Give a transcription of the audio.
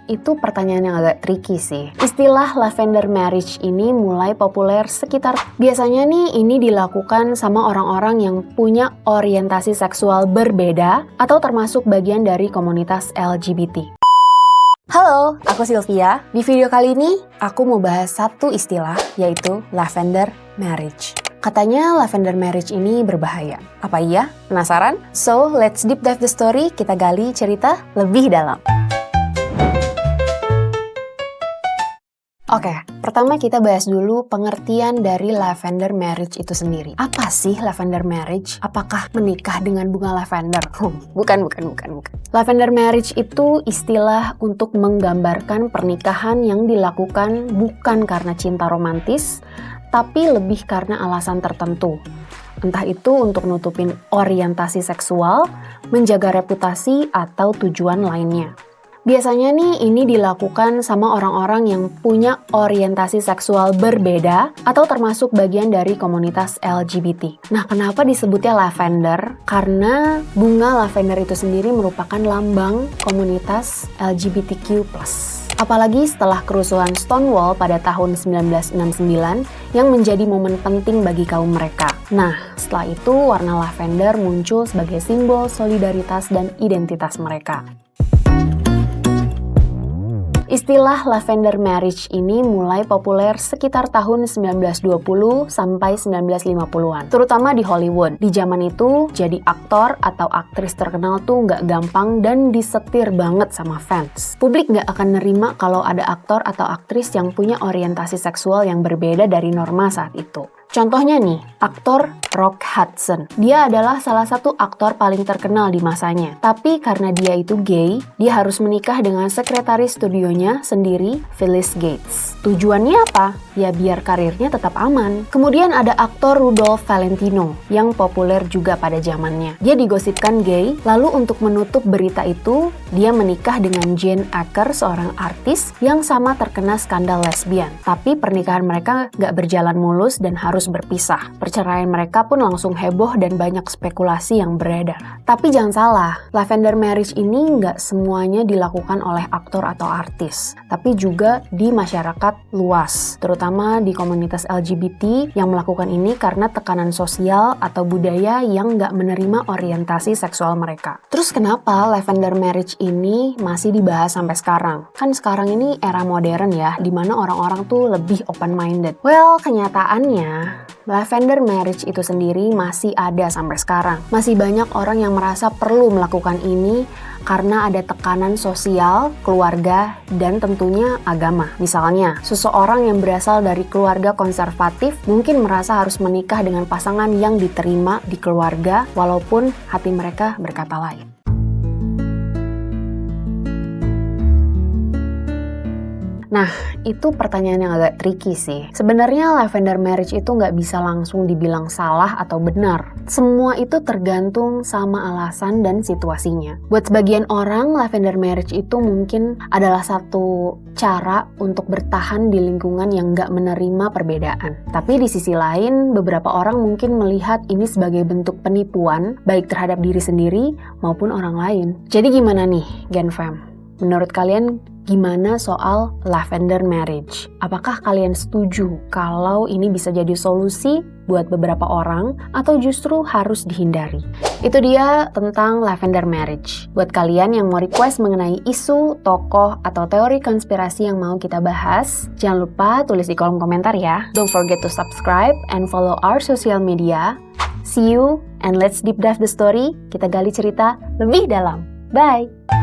itu pertanyaan yang agak tricky sih. Istilah lavender marriage ini mulai populer sekitar biasanya nih ini dilakukan sama orang-orang yang punya orientasi seksual berbeda atau termasuk bagian dari komunitas LGBT. Halo, aku Sylvia. Di video kali ini, aku mau bahas satu istilah, yaitu lavender marriage. Katanya lavender marriage ini berbahaya. Apa iya? Penasaran? So, let's deep dive the story, kita gali cerita lebih dalam. Oke, pertama kita bahas dulu pengertian dari lavender marriage itu sendiri. Apa sih lavender marriage? Apakah menikah dengan bunga lavender? Bukan. Lavender marriage itu istilah untuk menggambarkan pernikahan yang dilakukan bukan karena cinta romantis, tapi lebih karena alasan tertentu. Entah itu untuk nutupin orientasi seksual, menjaga reputasi, atau tujuan lainnya. Biasanya nih ini dilakukan sama orang-orang yang punya orientasi seksual berbeda atau termasuk bagian dari komunitas LGBT. Nah, kenapa disebutnya lavender? Karena bunga lavender itu sendiri merupakan lambang komunitas LGBTQ+. Apalagi setelah kerusuhan Stonewall pada tahun 1969 yang menjadi momen penting bagi kaum mereka. Nah, setelah itu warna lavender muncul sebagai simbol solidaritas dan identitas mereka. Istilah lavender marriage ini mulai populer sekitar tahun 1920 sampai 1950-an, terutama di Hollywood. Di zaman itu, jadi aktor atau aktris terkenal tuh nggak gampang dan disetir banget sama fans. Publik nggak akan nerima kalau ada aktor atau aktris yang punya orientasi seksual yang berbeda dari norma saat itu. Contohnya nih, aktor Rock Hudson. Dia adalah salah satu aktor paling terkenal di masanya. Tapi karena dia itu gay, dia harus menikah dengan sekretaris studionya sendiri, Phyllis Gates. Tujuannya apa? Ya biar karirnya tetap aman. Kemudian ada aktor Rudolph Valentino yang populer juga pada zamannya. Dia digosipkan gay, lalu untuk menutup berita itu, dia menikah dengan Jane Acker, seorang artis yang sama terkena skandal lesbian. Tapi pernikahan mereka nggak berjalan mulus dan harus berpisah. Perceraian mereka pun langsung heboh dan banyak spekulasi yang beredar. Tapi jangan salah, lavender marriage ini nggak semuanya dilakukan oleh aktor atau artis, tapi juga di masyarakat luas, terutama di komunitas LGBT yang melakukan ini karena tekanan sosial atau budaya yang nggak menerima orientasi seksual mereka. Terus kenapa lavender marriage ini masih dibahas sampai sekarang? Kan sekarang ini era modern ya, dimana orang-orang tuh lebih open-minded. Well, kenyataannya lavender marriage itu sendiri masih ada sampai sekarang. Masih banyak orang yang merasa perlu melakukan ini karena ada tekanan sosial, keluarga, dan tentunya agama. Misalnya, seseorang yang berasal dari keluarga konservatif mungkin merasa harus menikah dengan pasangan yang diterima di keluarga walaupun hati mereka berkata lain. Nah, itu pertanyaan yang agak tricky sih. Sebenarnya lavender marriage itu nggak bisa langsung dibilang salah atau benar. Semua itu tergantung sama alasan dan situasinya. Buat sebagian orang, lavender marriage itu mungkin adalah satu cara untuk bertahan di lingkungan yang nggak menerima perbedaan. Tapi di sisi lain, beberapa orang mungkin melihat ini sebagai bentuk penipuan, baik terhadap diri sendiri maupun orang lain. Jadi gimana nih, Gen Fam? Menurut kalian, gimana soal lavender marriage? Apakah kalian setuju kalau ini bisa jadi solusi buat beberapa orang atau justru harus dihindari? Itu dia tentang lavender marriage. Buat kalian yang mau request mengenai isu, tokoh, atau teori konspirasi yang mau kita bahas, jangan lupa tulis di kolom komentar ya. Don't forget to subscribe and follow our social media. See you and let's deep dive the story. Kita gali cerita lebih dalam. Bye!